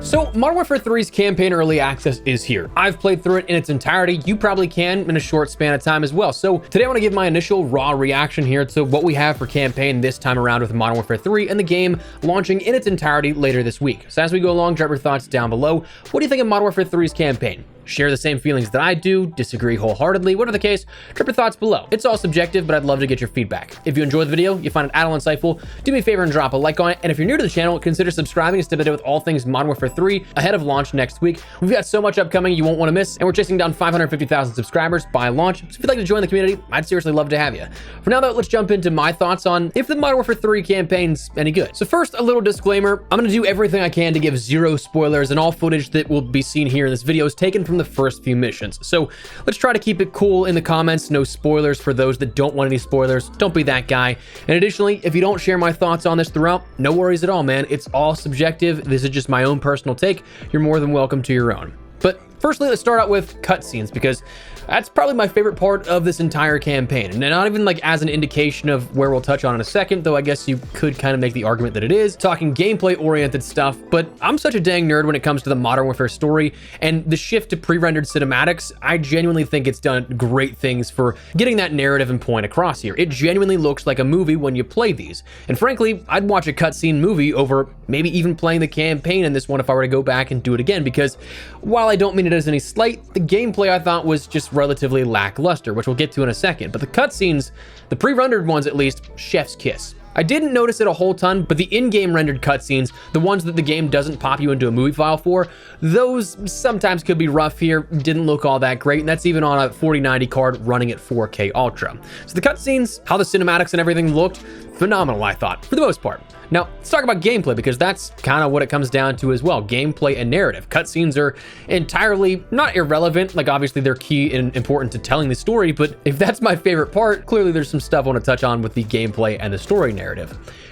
So Modern Warfare 3's campaign early access is here. I've played through it in its entirety. You probably can in a short span of time as well. So today I want to give my initial raw reaction here to what we have for campaign this time around with Modern Warfare 3 and the game launching in its entirety later this week. So as we go along, drop your thoughts down below. What do you think of Modern Warfare 3's campaign? Share the same feelings that I do, disagree wholeheartedly, whatever the case, drop your thoughts below. It's all subjective, but I'd love to get your feedback. If you enjoyed the video, you find it at all insightful, do me a favor and drop a like on it. And if you're new to the channel, consider subscribing to stay up to date with all things Modern Warfare 3 ahead of launch next week. We've got so much upcoming you won't want to miss, and we're chasing down 550,000 subscribers by launch. So if you'd like to join the community, I'd seriously love to have you. For now though, let's jump into my thoughts on if the Modern Warfare 3 campaign's any good. So first, a little disclaimer. I'm going to do everything I can to give zero spoilers, and all footage that will be seen here in this video is taken from the first few missions. So let's try to keep it cool in the comments. No spoilers for those that don't want any spoilers. Don't be that guy. And additionally, if you don't share my thoughts on this throughout, no worries at all, man. It's all subjective. This is just my own personal take. You're more than welcome to your own. But firstly, let's start out with cutscenes, because that's probably my favorite part of this entire campaign. And not even like as an indication of where we'll touch on in a second, though I guess you could kind of make the argument that it is, talking gameplay-oriented stuff, but I'm such a dang nerd when it comes to the Modern Warfare story, and the shift to pre-rendered cinematics, I genuinely think it's done great things for getting that narrative and point across here. It genuinely looks like a movie when you play these. And frankly, I'd watch a cutscene movie over maybe even playing the campaign in this one if I were to go back and do it again, because while I don't mean it as any slight, the gameplay I thought was just relatively lackluster, which we'll get to in a second. But the cutscenes, the pre-rendered ones at least, chef's kiss. I didn't notice it a whole ton, but the in-game rendered cutscenes, the ones that the game doesn't pop you into a movie file for, those sometimes could be rough here, didn't look all that great, and that's even on a 4090 card running at 4K Ultra. So the cutscenes, how the cinematics and everything looked, phenomenal, I thought, for the most part. Now, let's talk about gameplay, because that's kind of what it comes down to as well, gameplay and narrative. Cutscenes are entirely not irrelevant, like obviously they're key and important to telling the story, but if that's my favorite part, clearly there's some stuff I want to touch on with the gameplay and the story narrative.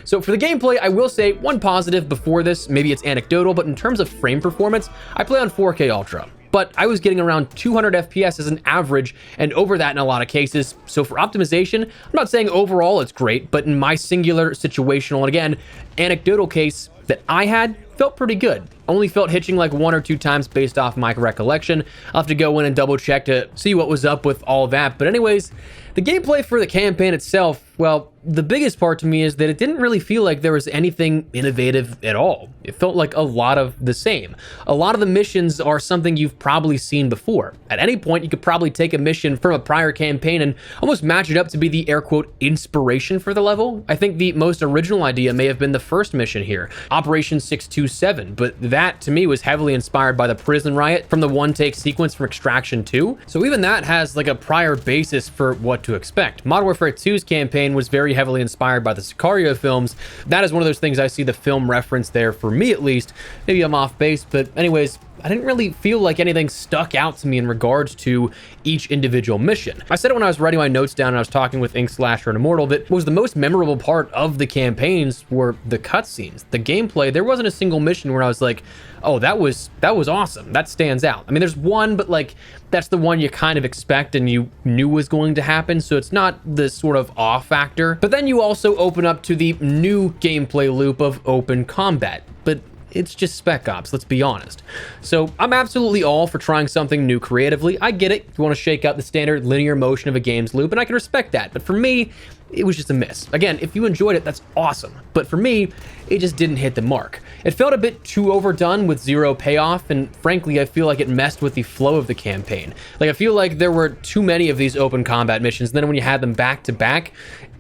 So for the gameplay, I will say one positive before this, maybe it's anecdotal, but in terms of frame performance, I play on 4K Ultra. But I was getting around 200 FPS as an average, and over that in a lot of cases. So for optimization, I'm not saying overall it's great, but in my singular situational, and again, anecdotal case that I had, felt pretty good. Only felt hitching like 1 or 2 times based off my recollection. I'll have to go in and double check to see what was up with all that. But anyways, the gameplay for the campaign itself, well, the biggest part to me is that it didn't really feel like there was anything innovative at all. It felt like a lot of the same. A lot of the missions are something you've probably seen before. At any point, you could probably take a mission from a prior campaign and almost match it up to be the air quote inspiration for the level. I think the most original idea may have been the first mission here, Operation 627, but that to me was heavily inspired by the prison riot from the one-take sequence from Extraction 2. So even that has like a prior basis for what to expect. Modern Warfare 2's campaign was very heavily inspired by the Sicario films. That is one of those things I see the film reference there, for me at least. Maybe I'm off base, but anyways, I didn't really feel like anything stuck out to me in regards to each individual mission. I said it when I was writing my notes down and I was talking with Ink Slasher and Immortal that was the most memorable part of the campaigns were the cutscenes. The gameplay, there wasn't a single mission where I was like, oh, that was awesome. That stands out. I mean, there's one, but like that's the one you kind of expect and you knew was going to happen, so it's not the sort of awe factor. But then you also open up to the new gameplay loop of open combat. But it's just Spec Ops, let's be honest. So I'm absolutely all for trying something new creatively. I get it. You want to shake out the standard linear motion of a game's loop, and I can respect that. But for me, it was just a miss. Again, if you enjoyed it, that's awesome. But for me, it just didn't hit the mark. It felt a bit too overdone with zero payoff, and frankly, I feel like it messed with the flow of the campaign. Like, I feel like there were too many of these open combat missions, and then when you had them back to back,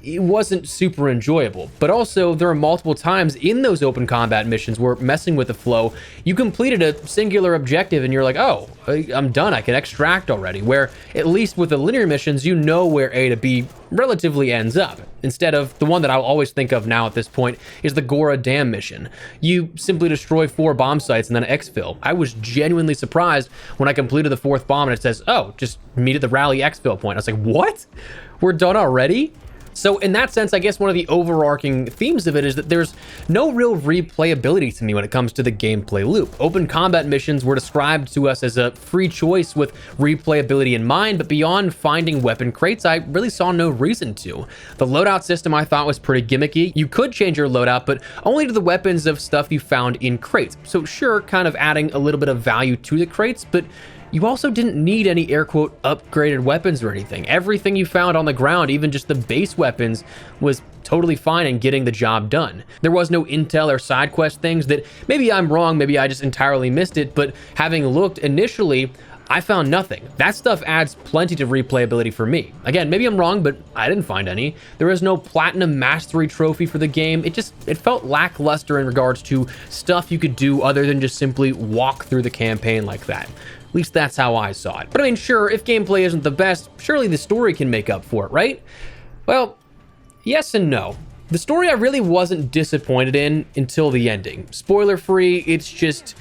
it wasn't super enjoyable. But also, there are multiple times in those open combat missions where messing with the flow, you completed a singular objective and you're like, oh, I'm done, I can extract already. Where at least with the linear missions, you know where A to B relatively ends up. Instead of the one that I'll always think of now at this point is the Gora Dam mission. You simply destroy 4 bomb sites and then exfil. I was genuinely surprised when I completed the 4th bomb and it says, oh, just meet at the rally exfil point. I was like, what? We're done already? So in that sense, I guess one of the overarching themes of it is that there's no real replayability to me when it comes to the gameplay loop. Open combat missions were described to us as a free choice with replayability in mind, but beyond finding weapon crates, I really saw no reason to. The loadout system I thought was pretty gimmicky. You could change your loadout, but only to the weapons of stuff you found in crates. So sure, kind of adding a little bit of value to the crates, but you also didn't need any air quote upgraded weapons or anything. Everything you found on the ground, even just the base weapons, was totally fine in getting the job done. There was no intel or side quest things that maybe I'm wrong, maybe I just entirely missed it, but having looked initially, I found nothing. That stuff adds plenty to replayability for me. Again, maybe I'm wrong, but I didn't find any. There was no platinum mastery trophy for the game. It felt lackluster in regards to stuff you could do other than just simply walk through the campaign like that. At least that's how I saw it. But I mean, sure, if gameplay isn't the best, surely the story can make up for it, right? Well, yes and no. The story I really wasn't disappointed in until the ending. Spoiler free, it's just,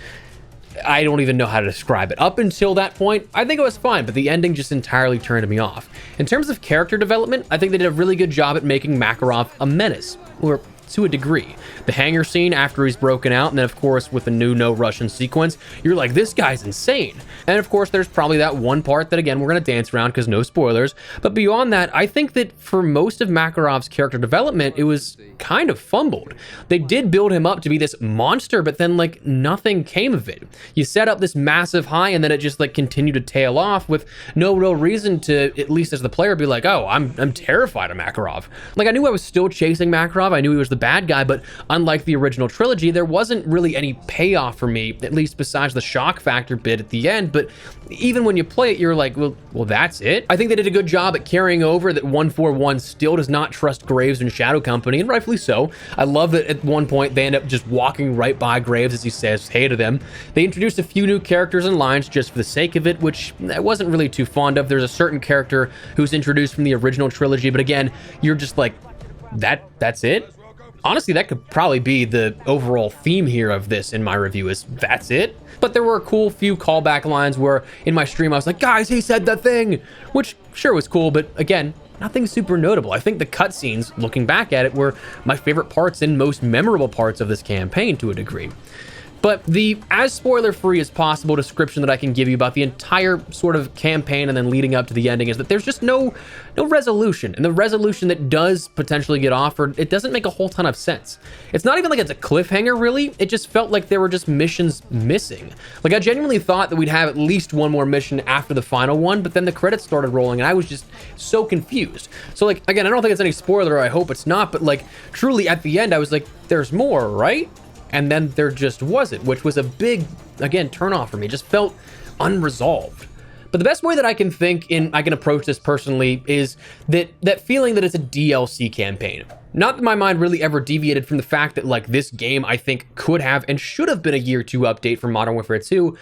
I don't even know how to describe it. Up until that point, I think it was fine, but the ending just entirely turned me off. In terms of character development, I think they did a really good job at making Makarov a menace, or to a degree. The hangar scene after he's broken out, and then of course with the new no Russian sequence, you're like, this guy's insane. And of course there's probably that one part that again we're gonna dance around because no spoilers, but beyond that, I think that for most of Makarov's character development, it was kind of fumbled. They did build him up to be this monster, but then like nothing came of it. You set up this massive high and then it just like continued to tail off with no real reason to, at least as the player, be like, oh, I'm terrified of Makarov. Like I knew I was still chasing Makarov, I knew he was the bad guy, but unlike the original trilogy, there wasn't really any payoff for me, at least besides the shock factor bit at the end. But even when you play it, you're like, well, that's it? I think they did a good job at carrying over that 141 still does not trust Graves and Shadow Company, and rightfully so. I love that at one point they end up just walking right by Graves as he says hey to them. They introduced a few new characters and lines just for the sake of it, which I wasn't really too fond of. There's a certain character who's introduced from the original trilogy, but again, you're just like, that's it? Honestly, that could probably be the overall theme here of this in my review is that's it. But there were a cool few callback lines where in my stream I was like, guys, he said the thing, which sure was cool, but again, nothing super notable. I think the cutscenes, looking back at it, were my favorite parts and most memorable parts of this campaign to a degree. But the as spoiler-free as possible description that I can give you about the entire sort of campaign and then leading up to the ending is that there's just no resolution. And the resolution that does potentially get offered, it doesn't make a whole ton of sense. It's not even like it's a cliffhanger, really. It just felt like there were just missions missing. Like I genuinely thought that we'd have at least one more mission after the final one, but then the credits started rolling and I was just so confused. So like, again, I don't think it's any spoiler, I hope it's not, but like truly at the end, I was like, there's more, right? And then there just wasn't, which was a big, again, turnoff for me. It just felt unresolved. But the best way that I can think I can approach this personally is that feeling that it's a DLC campaign. Not that my mind really ever deviated from the fact that like this game I think could have and should have been a year 2 update for Modern Warfare 2.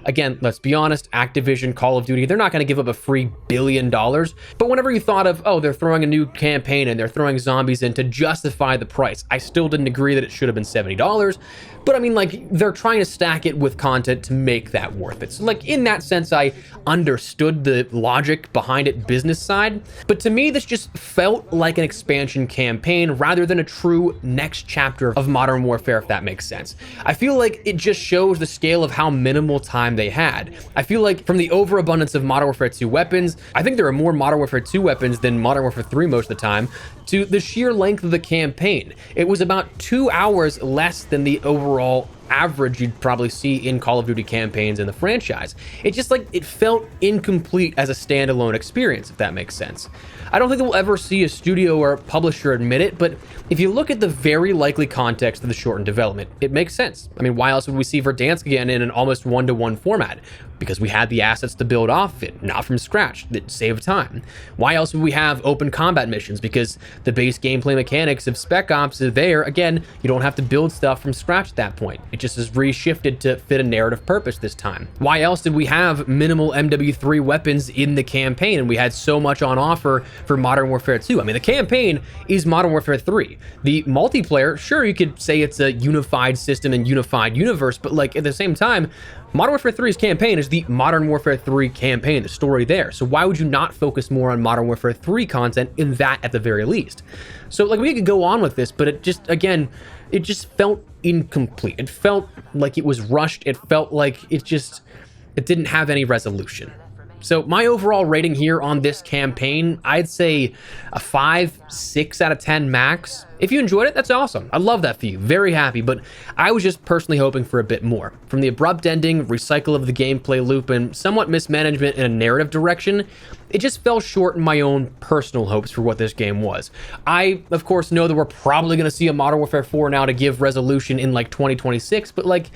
Again, let's be honest, Activision, Call of Duty, they're not going to give up a free $1 billion. But whenever you thought of, oh, they're throwing a new campaign and they're throwing zombies in to justify the price, I still didn't agree that it should have been $70. But I mean, like, they're trying to stack it with content to make that worth it. So like, in that sense, I understood the logic behind it business side. But to me, this just felt like an expansion campaign rather than a true next chapter of Modern Warfare, if that makes sense. I feel like it just shows the scale of how minimal time they had. I feel like from the overabundance of Modern Warfare 2 weapons, I think there are more Modern Warfare 2 weapons than Modern Warfare 3 most of the time, to the sheer length of the campaign. It was about 2 hours less than the overall average you'd probably see in Call of Duty campaigns in the franchise. It just like, it felt incomplete as a standalone experience, if that makes sense. I don't think we'll ever see a studio or publisher admit it, but if you look at the very likely context of the shortened development, it makes sense. I mean, why else would we see Verdansk again in an almost 1-to-1 format? Because we had the assets to build off of it, not from scratch, that saved time. Why else would we have open combat missions? Because the base gameplay mechanics of Spec Ops are there. Again, you don't have to build stuff from scratch at that point. It just is reshifted to fit a narrative purpose this time. Why else did we have minimal MW3 weapons in the campaign and we had so much on offer for Modern Warfare 2? I mean, the campaign is Modern Warfare 3. The multiplayer, sure, you could say it's a unified system and unified universe, but like at the same time, Modern Warfare 3's campaign is the Modern Warfare 3 campaign, the story there. So why would you not focus more on Modern Warfare 3 content in that at the very least? So like we could go on with this, but it just, again, it just felt incomplete. It felt like it was rushed. It felt like it didn't have any resolution. So my overall rating here on this campaign, I'd say a 5, 6 out of 10 max. If you enjoyed it, that's awesome. I love that for you. Very happy, but I was just personally hoping for a bit more. From the abrupt ending, recycle of the gameplay loop, and somewhat mismanagement in a narrative direction, it just fell short in my own personal hopes for what this game was. I, of course, know that we're probably going to see a Modern Warfare 4 now to give resolution in like 2026, but like,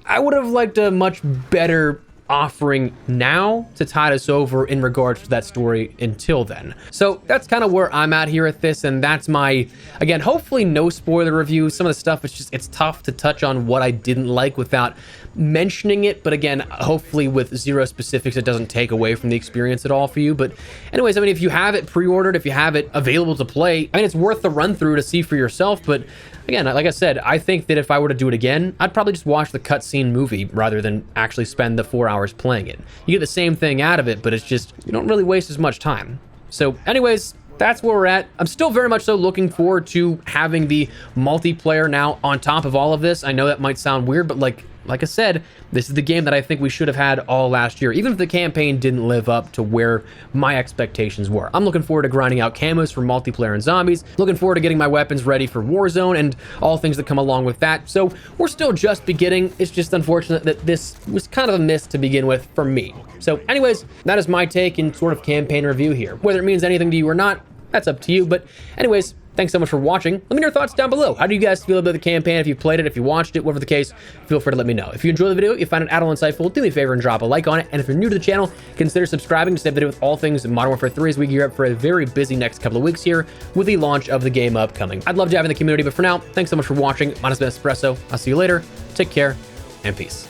I would have liked a much better offering now to tide us over in regards to that story until then. So that's kind of where I'm at here at this, and that's my, again, hopefully no spoiler review. Some of the stuff is just, it's tough to touch on what I didn't like without mentioning it, but again, hopefully with zero specifics, it doesn't take away from the experience at all for you. But anyways, I mean, if you have it pre-ordered, if you have it available to play, I mean, it's worth the run through to see for yourself. But again, like I said, I think that if I were to do it again, I'd probably just watch the cutscene movie rather than actually spend the 4 hours playing it. You get the same thing out of it, but it's just, you don't really waste as much time. So anyways, that's where we're at. I'm still very much so looking forward to having the multiplayer now on top of all of this. I know that might sound weird, but like I said, this is the game that I think we should have had all last year, even if the campaign didn't live up to where my expectations were. I'm looking forward to grinding out camos for multiplayer and zombies, looking forward to getting my weapons ready for Warzone and all things that come along with that. So we're still just beginning. It's just unfortunate that this was kind of a miss to begin with for me. So anyways, that is my take and sort of campaign review here. Whether it means anything to you or not, that's up to you. But anyways, thanks so much for watching. Let me know your thoughts down below. How do you guys feel about the campaign? If you played it, if you watched it, whatever the case, feel free to let me know. If you enjoyed the video, you find it at all insightful, do me a favor and drop a like on it. And if you're new to the channel, consider subscribing to stay up to date with all things Modern Warfare 3 as we gear up for a very busy next couple of weeks here with the launch of the game upcoming. I'd love to have in the community, but for now, thanks so much for watching. My name has been Espresso. I'll see you later. Take care and peace.